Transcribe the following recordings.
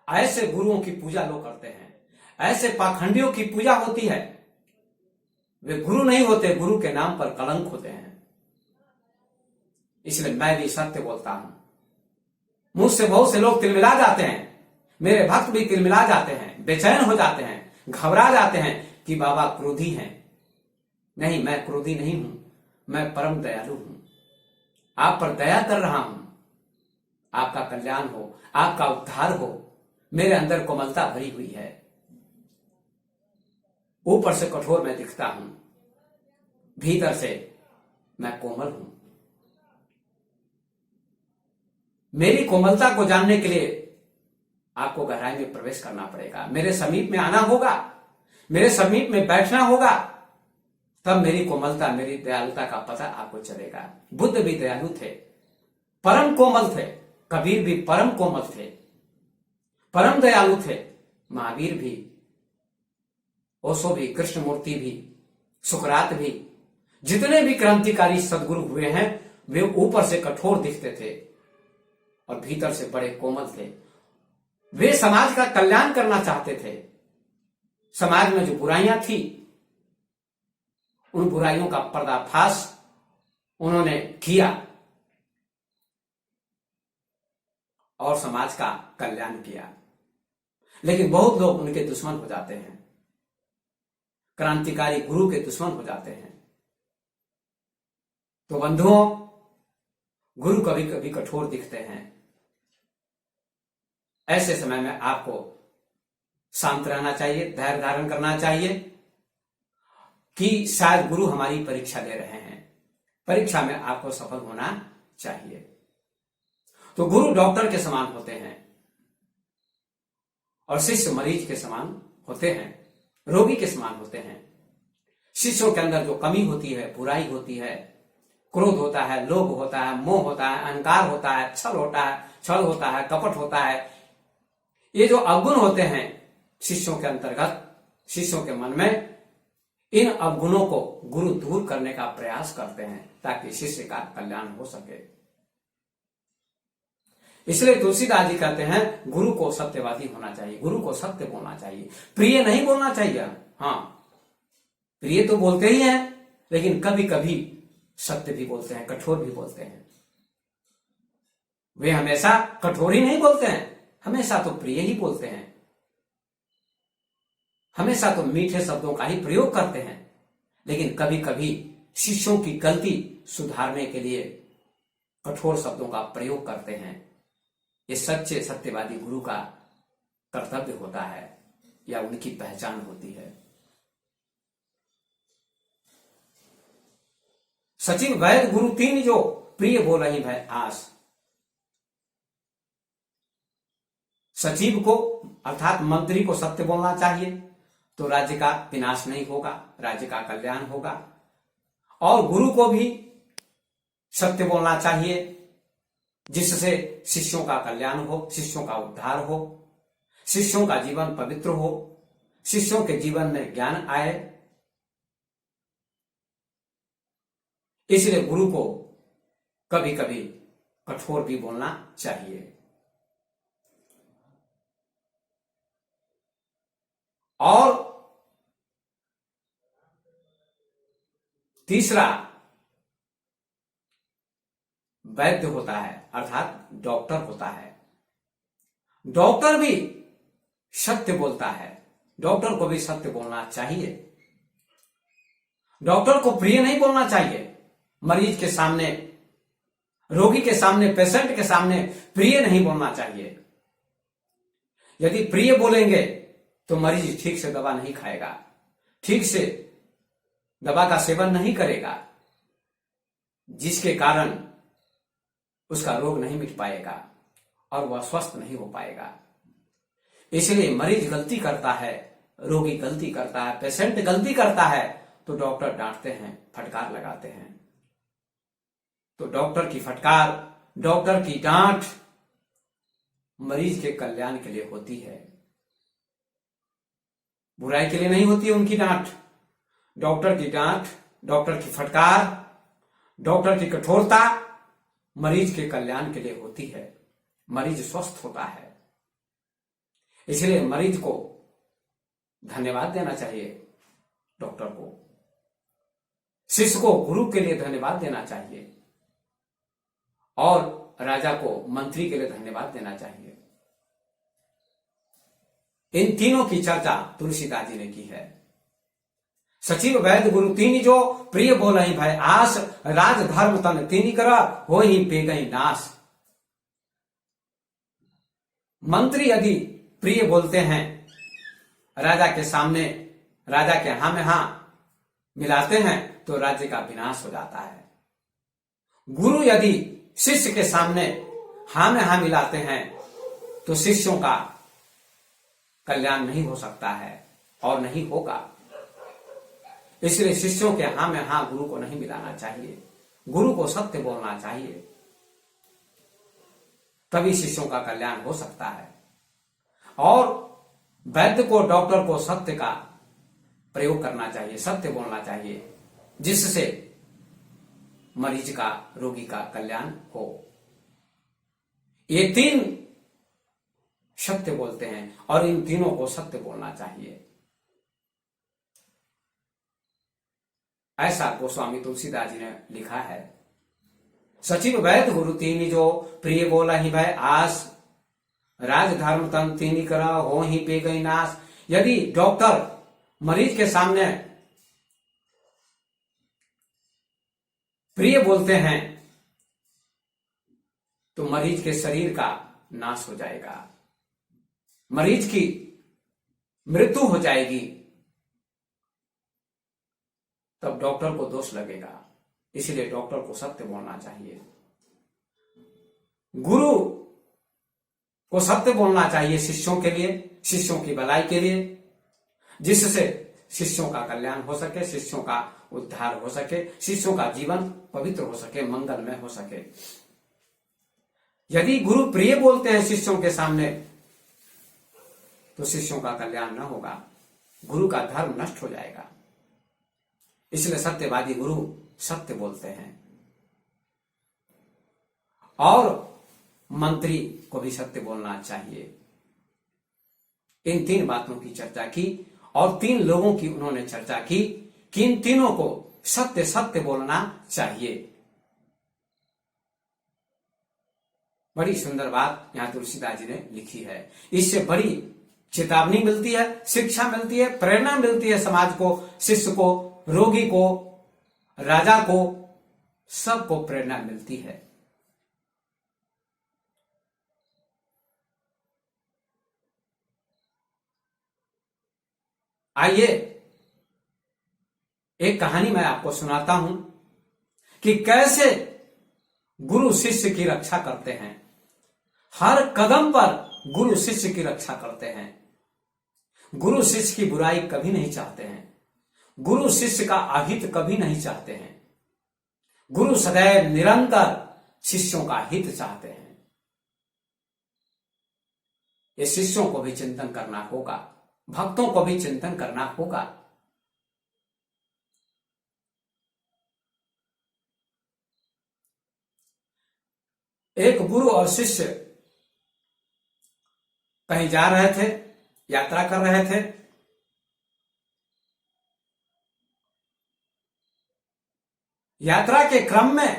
ऐसे गुरुओं की पूजा लोग करते हैं, ऐसे पाखंडियों की पूजा होती है। वे गुरु नहीं होते, गुरु के नाम पर कलंक होते हैं। इसलिए मैं भी सत्य बोलता हूं। मुझसे बहुत से लोग तिलमिला जाते हैं, मेरे भक्त भी तिलमिला जाते हैं, बेचैन हो जाते हैं, घबरा जाते हैं कि बाबा क्रोधी हैं। नहीं, मैं क्रोधी नहीं हूं, मैं परम दयालु हूं। आप पर दया कर रहा हूं, आपका कल्याण हो, आपका उद्धार हो। मेरे अंदर कोमलता भरी हुई है। ऊपर से कठोर मैं दिखता हूं, भीतर से मैं कोमल हूं। मेरी कोमलता को जानने के लिए आपको गहराई में प्रवेश करना पड़ेगा, मेरे समीप में आना होगा, मेरे समीप में बैठना होगा। तब मेरी कोमलता, मेरी दयालुता का पता आपको चलेगा। बुद्ध भी दयालु थे, परम कोमल थे। कबीर भी परम कोमल थे, परम दयालु थे। महावीर भी, ओशो भी, कृष्णमूर्ति भी, सुकरात भी, जितने भी क्रांतिकारी सदगुरु हुए हैं, वे ऊपर से कठोर दिखते थे और भीतर से बड़े कोमल थे। वे समाज का कल्याण करना चाहते थे। समाज में जो बुराइयां थी, उन बुराइयों का पर्दाफाश उन्होंने किया और समाज का कल्याण किया। लेकिन बहुत लोग उनके दुश्मन हो जाते हैं, क्रांतिकारी गुरु के दुश्मन हो जाते हैं। तो बंधुओं, गुरु कभी कभी कठोर दिखते हैं। ऐसे समय में आपको शांत रहना चाहिए, धैर्य धारण करना चाहिए कि शायद गुरु हमारी परीक्षा ले रहे हैं। परीक्षा में आपको सफल होना चाहिए। तो गुरु डॉक्टर के समान होते हैं और शिष्य मरीज के समान होते हैं, रोगी के समान होते हैं। शिष्यों के अंदर जो कमी होती है, बुराई होती है, क्रोध होता है, लोभ होता है, मोह होता है, अहंकार होता है, छल होता है, कपट होता है, ये जो अवगुण होते हैं शिष्यों के अंतर्गत, शिष्यों के मन में, इन अवगुणों को गुरु दूर करने का प्रयास करते हैं ताकि शिष्य का कल्याण हो सके। इसलिए तुलसीदास जी कहते हैं गुरु को सत्यवादी होना चाहिए, गुरु को सत्य बोलना चाहिए, प्रिय नहीं बोलना चाहिए। हाँ, प्रिय तो बोलते ही हैं, लेकिन कभी कभी सत्य भी बोलते हैं, कठोर भी बोलते हैं। वे हमेशा कठोर ही नहीं बोलते हैं, हमेशा तो प्रिय ही बोलते हैं, हमेशा तो मीठे शब्दों का ही प्रयोग करते हैं। लेकिन कभी कभी शिष्यों की गलती सुधारने के लिए कठोर शब्दों का प्रयोग करते हैं। ये सच्चे सत्यवादी गुरु का कर्तव्य होता है या उनकी पहचान होती है। सचिव वैद गुरु तीन जो प्रिय बोल रही है आस। सचिव को अर्थात मंत्री को सत्य बोलना चाहिए तो राज्य का विनाश नहीं होगा, राज्य का कल्याण होगा। और गुरु को भी सत्य बोलना चाहिए जिससे शिष्यों का कल्याण हो, शिष्यों का उद्धार हो, शिष्यों का जीवन पवित्र हो, शिष्यों के जीवन में ज्ञान आए। इसलिए गुरु को कभी कभी कठोर भी बोलना चाहिए। और तीसरा वैद्य होता है अर्थात डॉक्टर होता है। डॉक्टर भी सत्य बोलता है, डॉक्टर को भी सत्य बोलना चाहिए। डॉक्टर को प्रिय नहीं बोलना चाहिए। मरीज के सामने, रोगी के सामने, पेशेंट के सामने प्रिय नहीं बोलना चाहिए। यदि प्रिय बोलेंगे तो मरीज ठीक से दवा नहीं खाएगा, ठीक से दवा का सेवन नहीं करेगा, जिसके कारण उसका रोग नहीं मिट पाएगा और वह स्वस्थ नहीं हो पाएगा। इसलिए मरीज गलती करता है, रोगी गलती करता है, पेशेंट गलती करता है तो डॉक्टर डांटते हैं, फटकार लगाते हैं। तो डॉक्टर की फटकार, डॉक्टर की डांट मरीज के कल्याण के लिए होती है, बुराई के लिए नहीं होती है उनकी डांट। डॉक्टर की डांट, डॉक्टर की फटकार, डॉक्टर की कठोरता मरीज के कल्याण के लिए होती है, मरीज स्वस्थ होता है। इसलिए मरीज को धन्यवाद देना चाहिए, डॉक्टर को, शिष्य को गुरु के लिए धन्यवाद देना चाहिए, और राजा को मंत्री के लिए धन्यवाद देना चाहिए। इन तीनों की चर्चा तुलसीदास जी ने की है। सचिव वैद्य गुरु तीन जो, प्रिय बोलहि भय आस, राज धर्म तन तीन करा, हो ही पे गई नाश। मंत्री यदि प्रिय बोलते हैं राजा के सामने, राजा के हां में हां मिलाते हैं तो राज्य का विनाश हो जाता है। गुरु यदि शिष्य के सामने हां में हां मिलाते हैं तो शिष्यों का कल्याण नहीं हो सकता है और नहीं होगा। इसलिए शिष्यों के हां में हां गुरु को नहीं मिलाना चाहिए, गुरु को सत्य बोलना चाहिए, तभी शिष्यों का कल्याण हो सकता है। और वैद्य को, डॉक्टर को सत्य का प्रयोग करना चाहिए, सत्य बोलना चाहिए, जिससे मरीज का, रोगी का कल्याण हो। ये तीन सत्य बोलते हैं और इन तीनों को सत्य बोलना चाहिए। ऐसा गोस्वामी तुलसीदास जी ने लिखा है। सचिव वैद्य गुरु तीन जो, प्रिय बोला ही भय आस, राज धर्म तन तीन करा, हो ही पे गई नाश। यदि डॉक्टर मरीज के सामने प्रिय बोलते हैं तो मरीज के शरीर का नाश हो जाएगा, मरीज की मृत्यु हो जाएगी, तब डॉक्टर को दोष लगेगा। इसलिए डॉक्टर को सत्य बोलना चाहिए, गुरु को सत्य बोलना चाहिए शिष्यों के लिए, शिष्यों की भलाई के लिए, जिससे शिष्यों का कल्याण हो सके, शिष्यों का उद्धार हो सके, शिष्यों का जीवन पवित्र हो सके, मंगलमय हो सके। यदि गुरु प्रिय बोलते हैं शिष्यों के सामने तो शिष्यों का कल्याण न होगा, गुरु का धर्म नष्ट हो जाएगा। इसलिए सत्यवादी गुरु सत्य बोलते हैं। और मंत्री को भी सत्य बोलना चाहिए। इन तीन बातों की चर्चा की और तीन लोगों की उन्होंने चर्चा की कि इन तीनों को सत्य सत्य बोलना चाहिए। बड़ी सुंदर बात यहां तुलसीदास जी ने लिखी है। इससे बड़ी चेतावनी मिलती है, शिक्षा मिलती है, प्रेरणा मिलती है समाज को, शिष्य को, रोगी को, राजा को, सबको प्रेरणा मिलती है। आइए एक कहानी मैं आपको सुनाता हूं कि कैसे गुरु शिष्य की रक्षा करते हैं। हर कदम पर गुरु शिष्य की रक्षा करते हैं। गुरु शिष्य की बुराई कभी नहीं चाहते हैं, गुरु शिष्य का अहित कभी नहीं चाहते हैं। गुरु सदैव निरंतर शिष्यों का हित चाहते हैं। ये शिष्यों को भी चिंतन करना होगा, भक्तों को भी चिंतन करना होगा। एक गुरु और शिष्य कहीं जा रहे थे, यात्रा कर रहे थे। यात्रा के क्रम में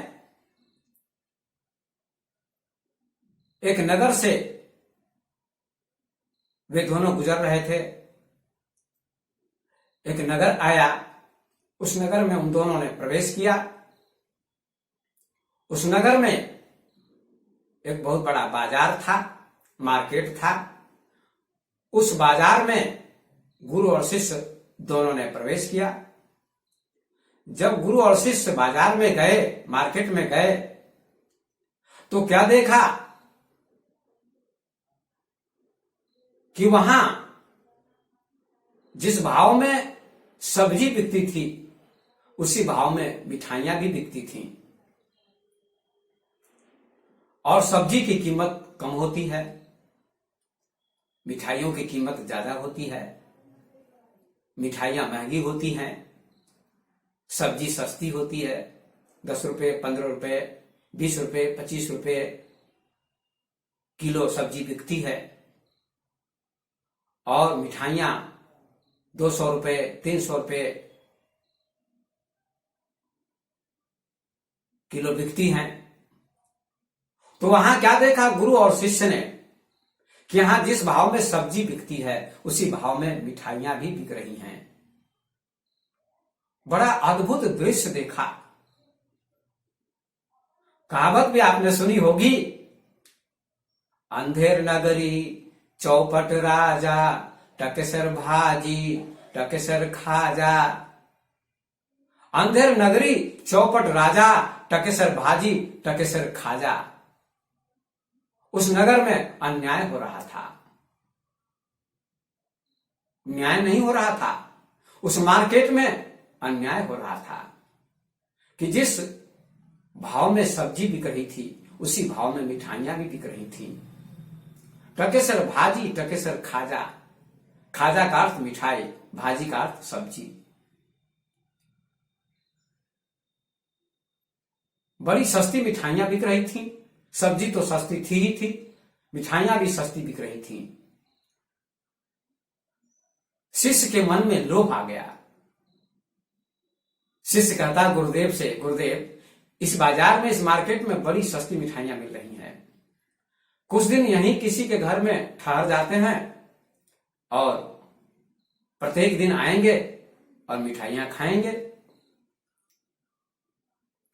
एक नगर से वे दोनों गुजर रहे थे। एक नगर आया, उस नगर में उन दोनों ने प्रवेश किया। उस नगर में एक बहुत बड़ा बाजार था, मार्केट था। उस बाजार में गुरु और शिष्य दोनों ने प्रवेश किया। जब गुरु और शिष्य बाजार में गए, मार्केट में गए, तो क्या देखा कि वहां जिस भाव में सब्जी बिकती थी उसी भाव में मिठाइयां भी बिकती थीं। और सब्जी की कीमत कम होती है, मिठाइयों की कीमत ज्यादा होती है। मिठाइयां महंगी होती हैं, सब्जी सस्ती होती है। 10 रुपए, 15 रुपए, 20 रुपए, 25 रुपए किलो सब्जी बिकती है। और मिठाइयां 200 रुपए 300 रुपए किलो बिकती हैं। तो वहां क्या देखा गुरु और शिष्य ने कि यहां जिस भाव में सब्जी बिकती है उसी भाव में मिठाइयां भी बिक रही हैं। बड़ा अद्भुत दृश्य देखा। कहावत भी आपने सुनी होगी, अंधेर नगरी चौपट राजा, टकेसर भाजी टकेसर खाजा। अंधेर नगरी चौपट राजा, टकेसर भाजी टकेसर खाजा। उस नगर में अन्याय हो रहा था, न्याय नहीं हो रहा था। उस मार्केट में अन्याय हो रहा था कि जिस भाव में सब्जी बिक रही थी उसी भाव में मिठाइयां भी बिक रही थी। टकेसर भाजी टकेसर खाजा। खाजा का अर्थ मिठाई, भाजी का अर्थ सब्जी। बड़ी सस्ती मिठाइयां बिक रही थी। सब्जी तो सस्ती थी ही थी, मिठाइयां भी सस्ती बिक रही थी। शिष्य के मन में लोभ आ गया। शिष्य कहता गुरुदेव से, गुरुदेव इस बाजार में, इस मार्केट में बड़ी सस्ती मिठाइयां मिल रही हैं, कुछ दिन यहीं किसी के घर में ठहर जाते हैं और प्रत्येक दिन आएंगे और मिठाइयां खाएंगे,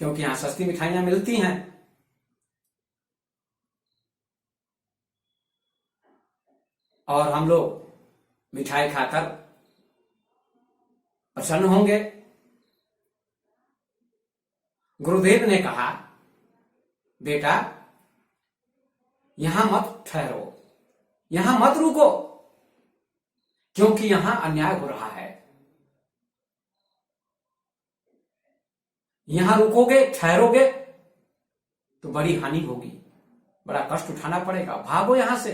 क्योंकि यहां सस्ती मिठाइयां मिलती हैं। और हम लोग मिठाई खाकर प्रसन्न होंगे। गुरुदेव ने कहा, बेटा यहां मत ठहरो, यहां मत रुको, क्योंकि यहां अन्याय हो रहा है। यहां रुकोगे, ठहरोगे तो बड़ी हानि होगी, बड़ा कष्ट उठाना पड़ेगा। भागो यहां से,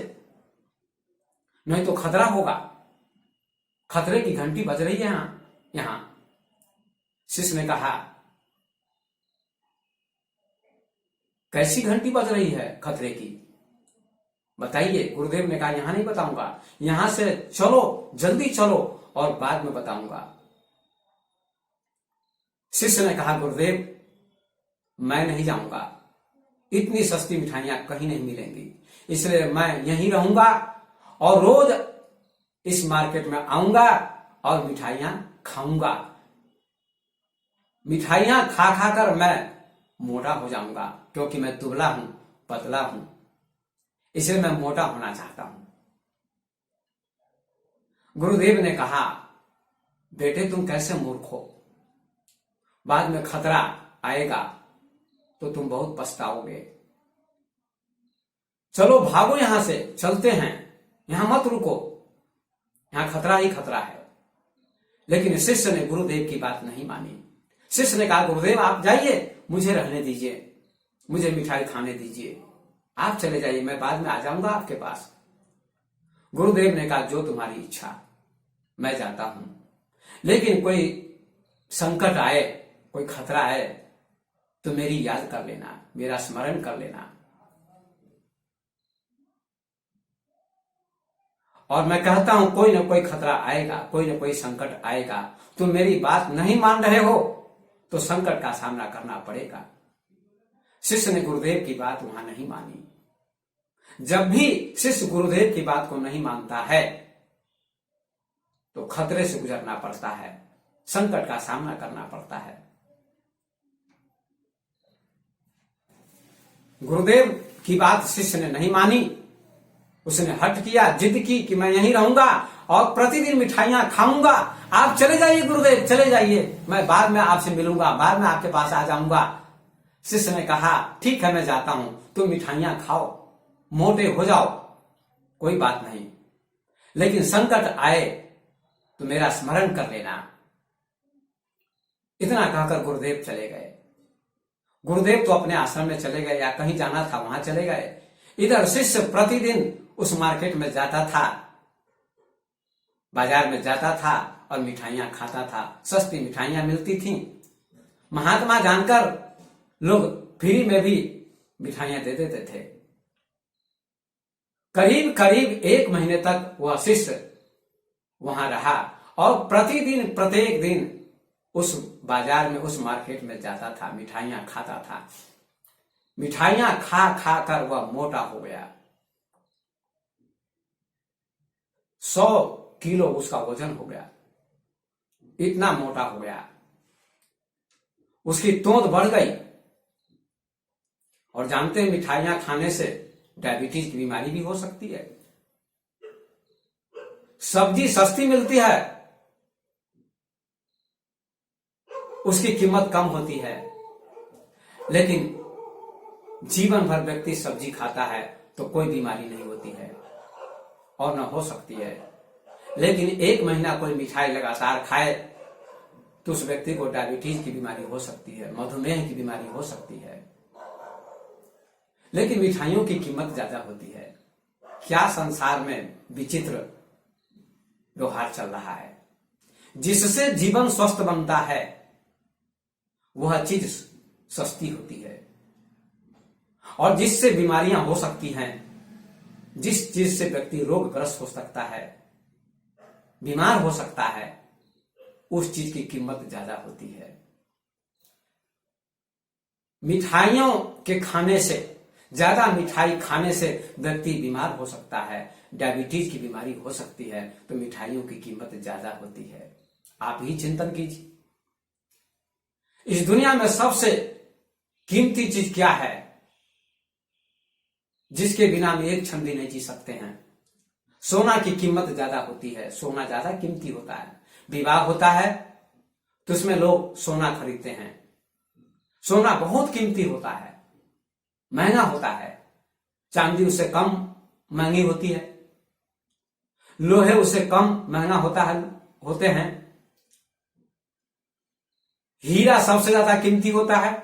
नहीं तो खतरा होगा। खतरे की घंटी बज रही है यहां। शिष्य ने कहा, कैसी घंटी बज रही है खतरे की, बताइए। गुरुदेव ने कहा, यहां नहीं बताऊंगा, यहां से चलो, जल्दी चलो और बाद में बताऊंगा। शिष्य ने कहा, गुरुदेव मैं नहीं जाऊंगा, इतनी सस्ती मिठाइयां कहीं नहीं मिलेंगी, इसलिए मैं यहीं रहूंगा और रोज इस मार्केट में आऊंगा और मिठाइयां खाऊंगा। मिठाइयां खा खाकर मैं मोटा हो जाऊंगा, क्योंकि मैं दुबला हूं, पतला हूं, इसलिए मैं मोटा होना चाहता हूं। गुरुदेव ने कहा, बेटे तुम कैसे मूर्ख हो, बाद में खतरा आएगा तो तुम बहुत पछताओगे। चलो भागो यहां से, चलते हैं, यहां मत रुको, यहां खतरा ही खतरा है। लेकिन शिष्य ने गुरुदेव की बात नहीं मानी। शिष्य ने कहा, गुरुदेव आप जाइए, मुझे रहने दीजिए, मुझे मिठाई खाने दीजिए, आप चले जाइए, मैं बाद में आ जाऊंगा आपके पास। गुरुदेव ने कहा, जो तुम्हारी इच्छा, मैं जाता हूं, लेकिन कोई संकट आए, कोई खतरा आए तो मेरी याद कर लेना, मेरा स्मरण कर लेना। और मैं कहता हूं, कोई ना कोई खतरा आएगा, कोई ना कोई संकट आएगा, तुम मेरी बात नहीं मान रहे हो तो संकट का सामना करना पड़ेगा। शिष्य ने गुरुदेव की बात वहां नहीं मानी। जब भी शिष्य गुरुदेव की बात को नहीं मानता है तो खतरे से गुजरना पड़ता है, संकट का सामना करना पड़ता है। गुरुदेव की बात शिष्य ने नहीं मानी, उसने हट किया, जिद की कि मैं यहीं रहूंगा और प्रतिदिन मिठाइयां खाऊंगा। आप चले जाइए गुरुदेव, चले जाइए, मैं बाद में आपसे मिलूंगा, बाद में आपके पास आ जाऊंगा। शिष्य ने कहा, ठीक है मैं जाता हूं, तुम मिठाइयां खाओ, मोटे हो जाओ, कोई बात नहीं, लेकिन संकट आए तो मेरा स्मरण कर लेना। इतना कहकर गुरुदेव चले गए। गुरुदेव तो अपने आश्रम में चले गए या कहीं जाना था वहां चले गए। इधर शिष्य प्रतिदिन उस मार्केट में जाता था, बाजार में जाता था और मिठाइयां खाता था। सस्ती मिठाइयां मिलती थीं। महात्मा जानकर लोग फ्री में भी मिठाइयां दे देते थे। करीब करीब 1 महीने तक वह शिष्य वहां रहा और प्रतिदिन प्रत्येक दिन उस बाजार में, उस मार्केट में जाता था, मिठाइयां खाता था। मिठाइयां खा खा कर वह मोटा हो गया। 100 किलो उसका वजन हो गया, इतना मोटा हो गया। उसकी तोंद बढ़ गई। और जानते हैं मिठाइयां खाने से डायबिटीज की बीमारी भी हो सकती है। सब्जी सस्ती मिलती है, उसकी कीमत कम होती है, लेकिन जीवन भर व्यक्ति सब्जी खाता है तो कोई बीमारी नहीं होती है और न हो सकती है। लेकिन 1 महीना कोई मिठाई लगातार खाए तो उस व्यक्ति को डायबिटीज की बीमारी हो सकती है, मधुमेह की बीमारी हो सकती है। लेकिन मिठाइयों की कीमत ज्यादा होती है। क्या संसार में विचित्र व्यवहार चल रहा है। जिससे जीवन स्वस्थ बनता है वह चीज सस्ती होती है, और जिससे बीमारियां हो सकती हैं, जिस चीज से व्यक्ति रोगग्रस्त हो सकता है, बीमार हो सकता है, उस चीज की कीमत ज्यादा होती है। मिठाइयों के खाने से, ज्यादा मिठाई खाने से व्यक्ति बीमार हो सकता है, डायबिटीज की बीमारी हो सकती है, तो मिठाइयों की कीमत ज्यादा होती है। आप ही चिंतन कीजिए, इस दुनिया में सबसे कीमती चीज क्या है जिसके बिना हम एक क्षण भी नहीं जी सकते हैं? सोना की कीमत ज्यादा होती है, सोना ज्यादा कीमती होता है। विवाह होता है तो उसमें लोग सोना खरीदते हैं। सोना बहुत कीमती होता है, महंगा होता है। चांदी उससे कम महंगी होती है, लोहे उससे कम महंगा होते हैं। हीरा सबसे ज्यादा कीमती होता है,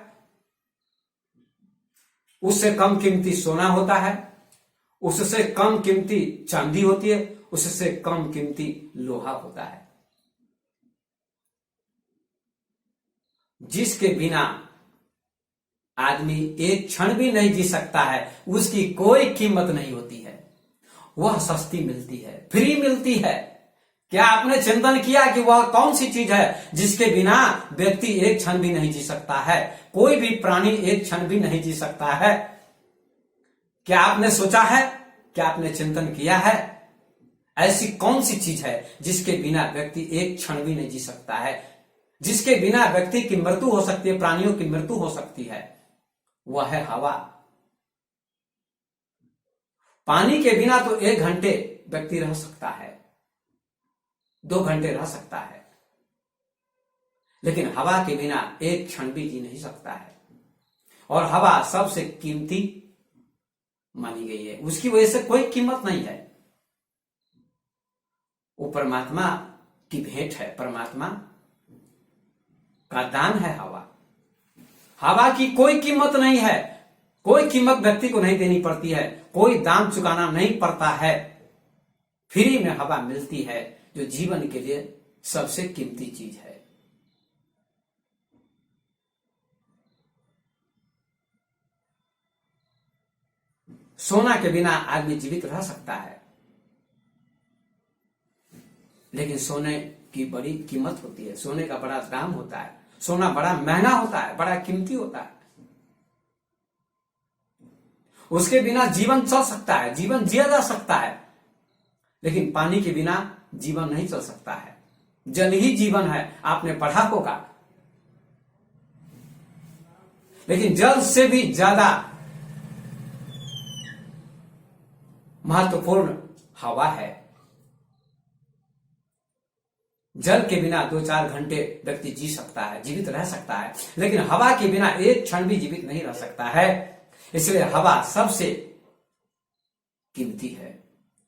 उससे कम कीमती सोना होता है, उससे कम कीमती चांदी होती है, उससे कम कीमती लोहा होता है। जिसके बिना आदमी एक क्षण भी नहीं जी सकता है, उसकी कोई कीमत नहीं होती है। वह सस्ती मिलती है, फ्री मिलती है। क्या आपने चिंतन किया कि वह कौन सी चीज है जिसके बिना व्यक्ति एक क्षण भी नहीं जी सकता है? कोई भी प्राणी एक क्षण भी नहीं जी सकता है। क्या आपने सोचा है? क्या आपने चिंतन किया है? ऐसी कौन सी चीज है जिसके बिना व्यक्ति एक क्षण भी नहीं जी सकता है, जिसके बिना व्यक्ति की मृत्यु हो सकती है, प्राणियों की मृत्यु हो सकती है? वह है हवा। पानी के बिना तो 1 घंटे व्यक्ति रह सकता है, 2 घंटे रह सकता है, लेकिन हवा के बिना एक क्षण भी जी नहीं सकता है। और हवा सबसे कीमती मानी गई है, उसकी वजह से कोई कीमत नहीं है। वो परमात्मा की भेंट है, परमात्मा का दान है हवा। हवा की कोई कीमत नहीं है, कोई कीमत व्यक्ति को नहीं देनी पड़ती है, कोई दाम चुकाना नहीं पड़ता है। फ्री में हवा मिलती है, जो जीवन के लिए सबसे कीमती चीज है। सोना के बिना आदमी जीवित रह सकता है, लेकिन सोने की बड़ी कीमत होती है, सोने का बड़ा दाम होता है, सोना बड़ा महंगा होता है, बड़ा कीमती होता है। उसके बिना जीवन चल सकता है, जीवन जिया जा सकता है, लेकिन पानी के बिना जीवन नहीं चल सकता है। जल ही जीवन है, आपने पढ़ा होगा। लेकिन जल से भी ज्यादा महत्वपूर्ण हवा है। जल के बिना 2-4 घंटे व्यक्ति जी सकता है, जीवित रह सकता है, लेकिन हवा के बिना एक क्षण भी जीवित नहीं रह सकता है। इसलिए हवा सबसे कीमती है,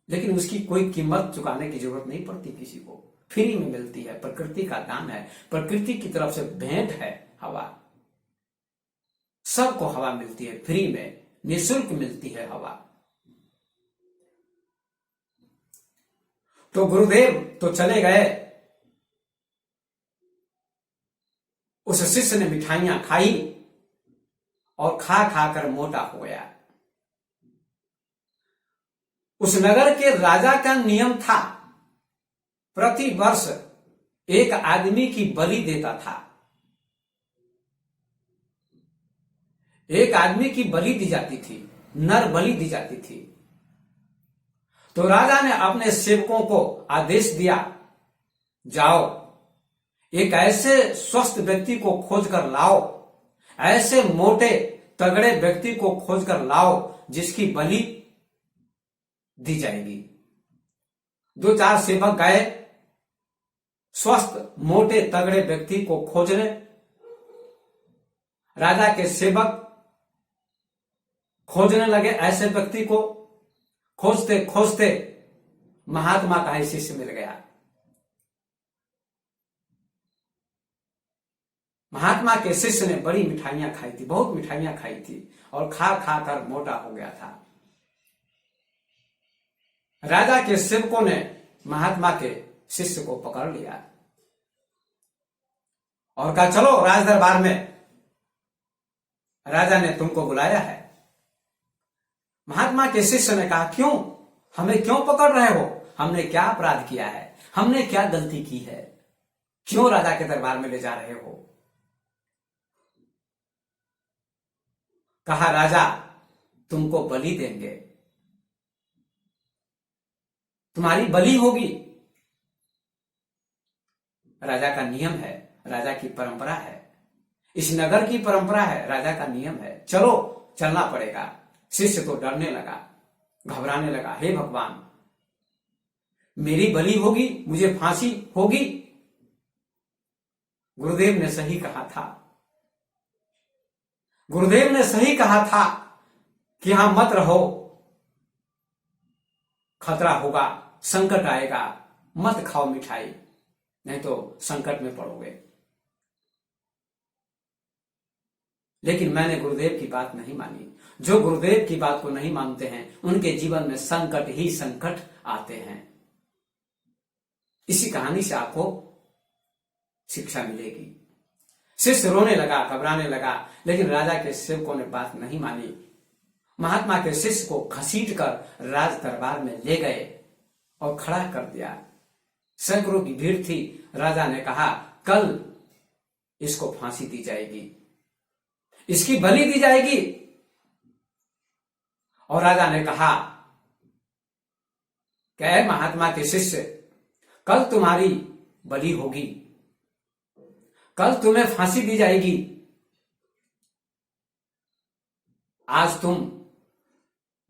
लेकिन उसकी कोई कीमत चुकाने की जरूरत नहीं पड़ती किसी को, फ्री में मिलती है, प्रकृति का दान है, प्रकृति की तरफ से भेंट है हवा। सबको हवा मिलती है, फ्री में, निःशुल्क मिलती है हवा। तो गुरुदेव तो चले गए, उस शिष्य ने मिठाइयां खाई और खा खा कर मोटा हो गया। उस नगर के राजा का नियम था प्रति वर्ष एक आदमी की बलि देता था। एक आदमी की बलि दी जाती थी, नर बलि दी जाती थी। तो राजा ने अपने सेवकों को आदेश दिया, जाओ एक ऐसे स्वस्थ व्यक्ति को खोज कर लाओ, ऐसे मोटे तगड़े व्यक्ति को खोज कर लाओ जिसकी बलि दी जाएगी। 2-4 सेवक गए, स्वस्थ मोटे तगड़े व्यक्ति को खोजने। राजा के सेवक खोजने लगे ऐसे व्यक्ति को। खोजते खोजते महात्मा का ही शिष्य मिल गया। महात्मा के शिष्य ने बड़ी मिठाइयां खाई थी, बहुत मिठाइयां खाई थी और खा खा कर मोटा हो गया था। राजा के सेवकों ने महात्मा के शिष्य को पकड़ लिया और कहा, चलो राज दरबार में, राजा ने तुमको बुलाया है। महात्मा के शिष्य ने कहा, क्यों, हमें क्यों पकड़ रहे हो? हमने क्या अपराध किया है? हमने क्या गलती की है? क्यों राजा के दरबार में ले जा रहे हो? कहा, राजा तुमको बलि देंगे, तुम्हारी बलि होगी। राजा का नियम है, राजा की परंपरा है, इस नगर की परंपरा है, राजा का नियम है, चलो चलना पड़ेगा। शिष्य तो डरने लगा, घबराने लगा, हे भगवान, मेरी बलि होगी, मुझे फांसी होगी। गुरुदेव ने सही कहा था, गुरुदेव ने सही कहा था कि यहां मत रहो, खतरा होगा, संकट आएगा, मत खाओ मिठाई, नहीं तो संकट में पड़ोगे। लेकिन मैंने गुरुदेव की बात नहीं मानी। जो गुरुदेव की बात को नहीं मानते हैं उनके जीवन में संकट ही संकट आते हैं। इसी कहानी से आपको शिक्षा मिलेगी। शिष्य रोने लगा, घबराने लगा, लेकिन राजा के सेवकों ने बात नहीं मानी। महात्मा के शिष्य को घसीट कर राज दरबार में ले गए और खड़ा कर दिया। सैकड़ों की भीड़ थी। राजा ने कहा, कल इसको फांसी दी जाएगी, इसकी बलि दी जाएगी। और राजा ने कहा, क्या महात्मा के शिष्य, कल तुम्हारी बलि होगी, कल तुम्हें फांसी दी जाएगी। आज तुम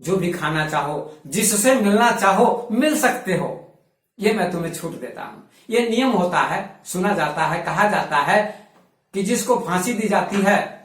जो भी खाना चाहो, जिससे मिलना चाहो, मिल सकते हो, ये मैं तुम्हें छूट देता हूं। ये नियम होता है, सुना जाता है, कहा जाता है कि जिसको फांसी दी जाती है